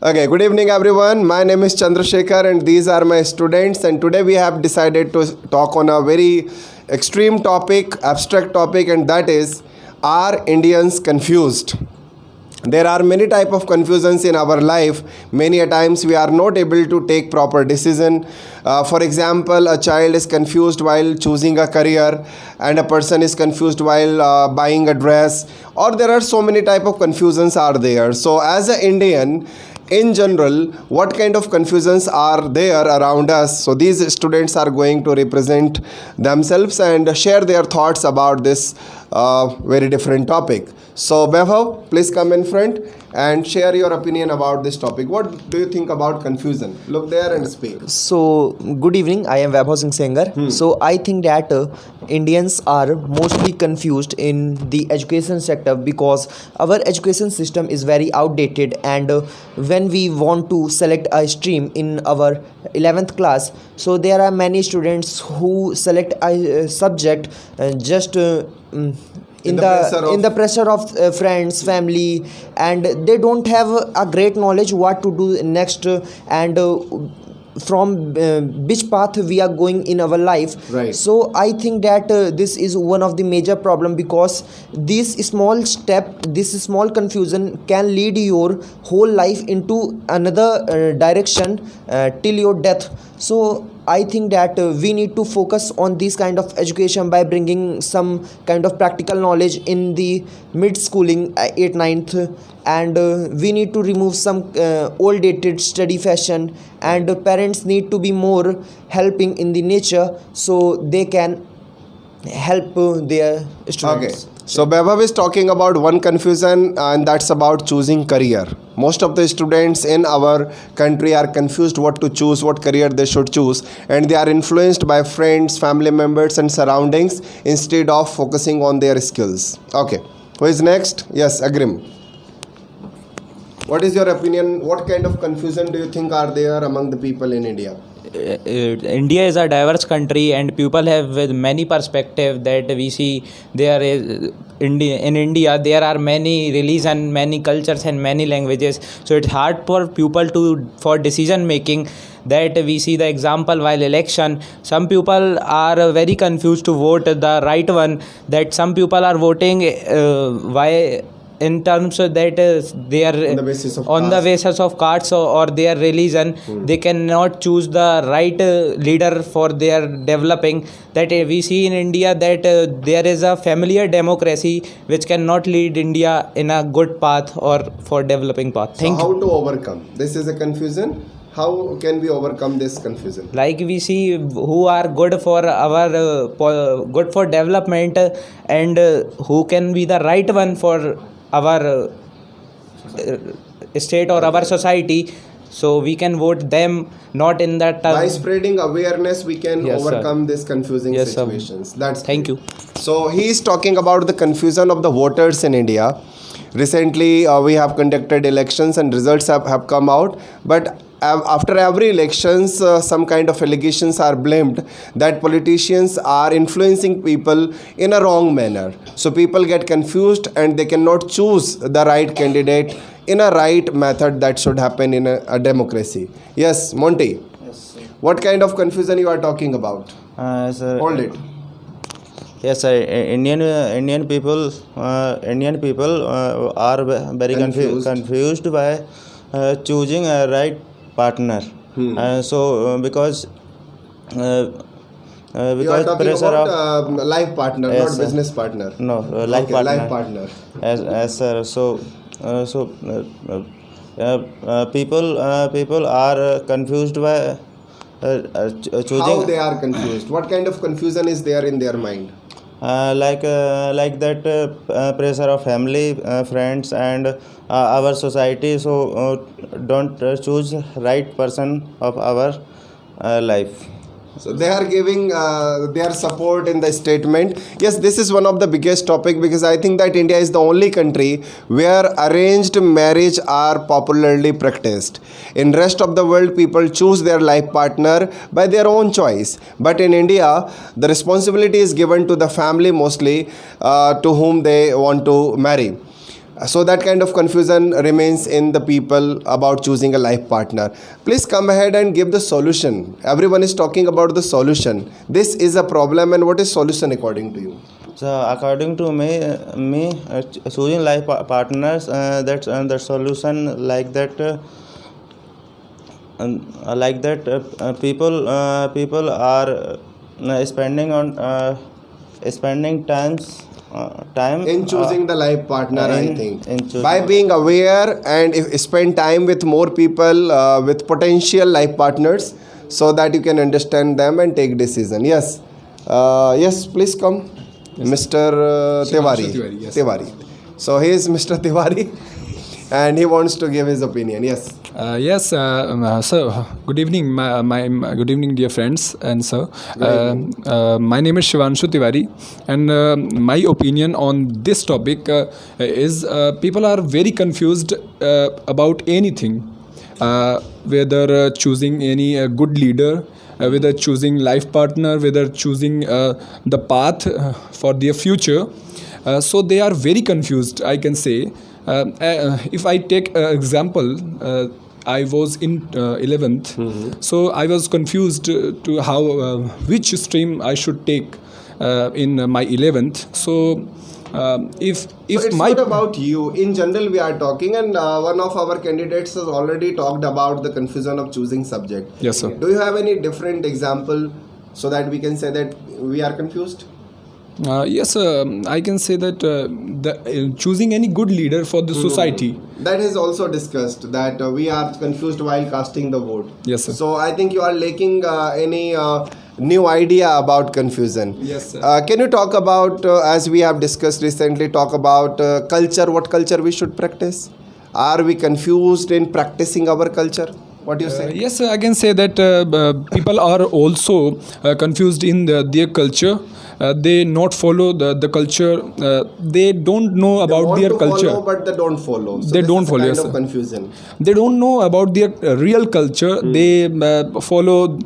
Okay, good evening everyone. My name is Chandrasekhar and these are my students, and today we have decided to talk on a very extreme topic, abstract topic, and that is, are Indians confused? There are many type of confusions in our life. Many a times we are not able to take proper decision. For example, a child is confused while choosing a career, and a person is confused while buying a dress, or there are so many type of confusions are there. So as an Indian, in general, what kind of confusions are there around us? So these students are going to represent themselves and share their thoughts about this very different topic. So Vaibhav, please come in front and share your opinion about this topic. What do you think about confusion? Look there and speak. So, good evening. I am Vaibhav Singh Sengar. So, I think that Indians are mostly confused in the education sector because our education system is very outdated. And when we want to select a stream in our 11th class, so there are many students who select a subject just in the pressure of friends, family, and they don't have a great knowledge what to do next, and from which path we are going in our life. Right. So I think that this is one of the major problem, because this small confusion can lead your whole life into another direction till your death. So I think that we need to focus on this kind of education by bringing some kind of practical knowledge in the mid schooling 8th 9th, and we need to remove some old dated study fashion, and parents need to be more helping in the nature so they can help their students. Okay. So Vaibhav is talking about one confusion, and that's about choosing career. Most of the students in our country are confused what to choose, what career they should choose, and they are influenced by friends, family members, and surroundings instead of focusing on their skills. Okay. Who is next? Yes, Agrim. What is your opinion? What kind of confusion do you think are there among the people in India? India is a diverse country, and people have with many perspective that we see. There is in India there are many religion, many cultures, and many languages. So it's hard for people for decision making. That we see the example while election, some people are very confused to vote the right one. That some people are voting why in terms of that they are on the basis of cards or their religion. They cannot choose the right leader for their developing. That we see in India that there is a familiar democracy which cannot lead India in a good path or for developing path. So how to overcome this is a confusion? How can we overcome this confusion? Like we see who are good for our good for development, and who can be the right one for our state or our society, so we can vote them, not in that by spreading awareness we can overcome this confusing situations. That's thank you. So he is talking about the confusion of the voters in India. Recently we have conducted elections and results have come out, but after every elections some kind of allegations are blamed that politicians are influencing people in a wrong manner. So people get confused and they cannot choose the right candidate in a right method that should happen in a democracy. Yes, Monty. Yes, sir. What kind of confusion you are talking about? Sir, Hold it. yes, sir. Indian people are very confused by choosing a right partner. Because You are talking pressure about life partner, Yes, not sir. business partner. no life Okay, partner. life partner. As sir. People are confused by choosing. How they are confused? What kind of confusion is there in their mind? Like that pressure of family, friends, and our society. So don't choose right person of our life. So they are giving their support in the statement. Yes, this is one of the biggest topic, because I think that India is the only country where arranged marriage are popularly practiced. In rest of the world, people choose their life partner by their own choice. But in India, the responsibility is given to the family mostly, to whom they want to marry. So that kind of confusion remains in the people about choosing a life partner. Please come ahead and give the solution. Everyone is talking about the solution. This is a problem, and what is solution according to you? So according to me, choosing life partners, that's the solution people are spending time In choosing the life partner, I think in choosing- by being aware and if spend time with more people with potential life partners, so that you can understand them and take decision. Yes, yes, please come, Mr. Tiwari. Tiwari, yes. Tiwari. So he is Mr. Tiwari, and he wants to give his opinion. Yes. Yes, sir. Good evening, good evening, dear friends, and sir. My name is Shivanshu Tiwari, and my opinion on this topic is people are very confused about anything, whether choosing any good leader, whether choosing life partner, whether choosing the path for their future. So they are very confused, I can say. If I take example, I was in 11th, so I was confused to how which stream I should take in my 11th. So if So it's my not about you. In general, we are talking, and one of our candidates has already talked about the confusion of choosing subject. Yes, sir. Do you have any different example so that we can say that we are confused? Yes, I can say that choosing any good leader for the society. That is also discussed that we are confused while casting the vote. Yes, sir. So I think you are lacking any new idea about confusion. Yes, sir. Can you talk about, as we have discussed recently, talk about culture, what culture we should practice? Are we confused in practicing our culture? What do you say? Yes, I can say that people are also confused in their culture. They not follow the culture. They don't know They about want their to culture. follow, but they don't follow. So They this don't is a follow, kind yes, of sir. confusion. They don't know about their real culture. They follow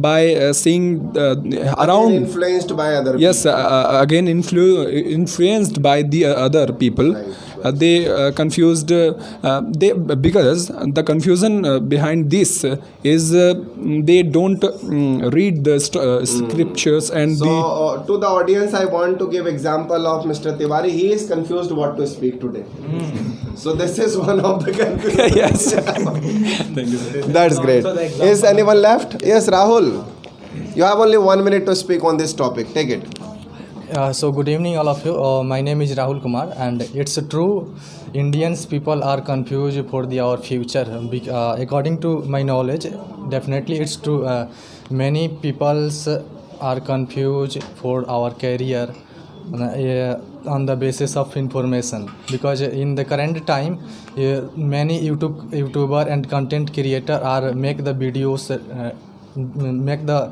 by seeing around. Influenced by other Yes, people. again influenced by the other people. Right. They confused. They because the confusion behind this is they don't read the scriptures and So to the audience, I want to give example of Mr. Tiwari. He is confused what to speak today. So this is one of the confusion. yes. Thank you, sir. That's great. Is anyone left? Yes, Rahul. You have only 1 minute to speak on this topic. Take it. So good evening all of you. My name is Rahul Kumar, and it's true Indians people are confused for our future. According to my knowledge, definitely it's true. Many peoples are confused for our career on the basis of information, because in the current time many YouTuber and content creator are make the videos make the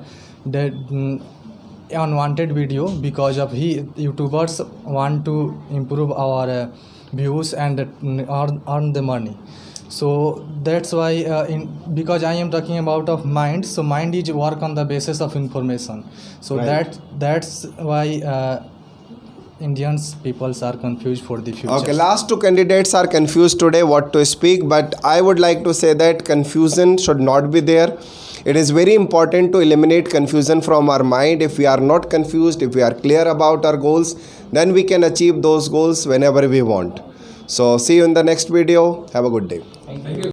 unwanted video, because of YouTubers want to improve our views and earn the money. So that's why because I am talking about of mind, so mind is work on the basis of information. So Right. that's why Indians peoples are confused for the future. Okay, last two candidates are confused today what to speak, but I would like to say that confusion should not be there. It is very important to eliminate confusion from our mind. If we are not confused, if we are clear about our goals, then we can achieve those goals whenever we want. So see you in the next video. Have a good day. Thank you.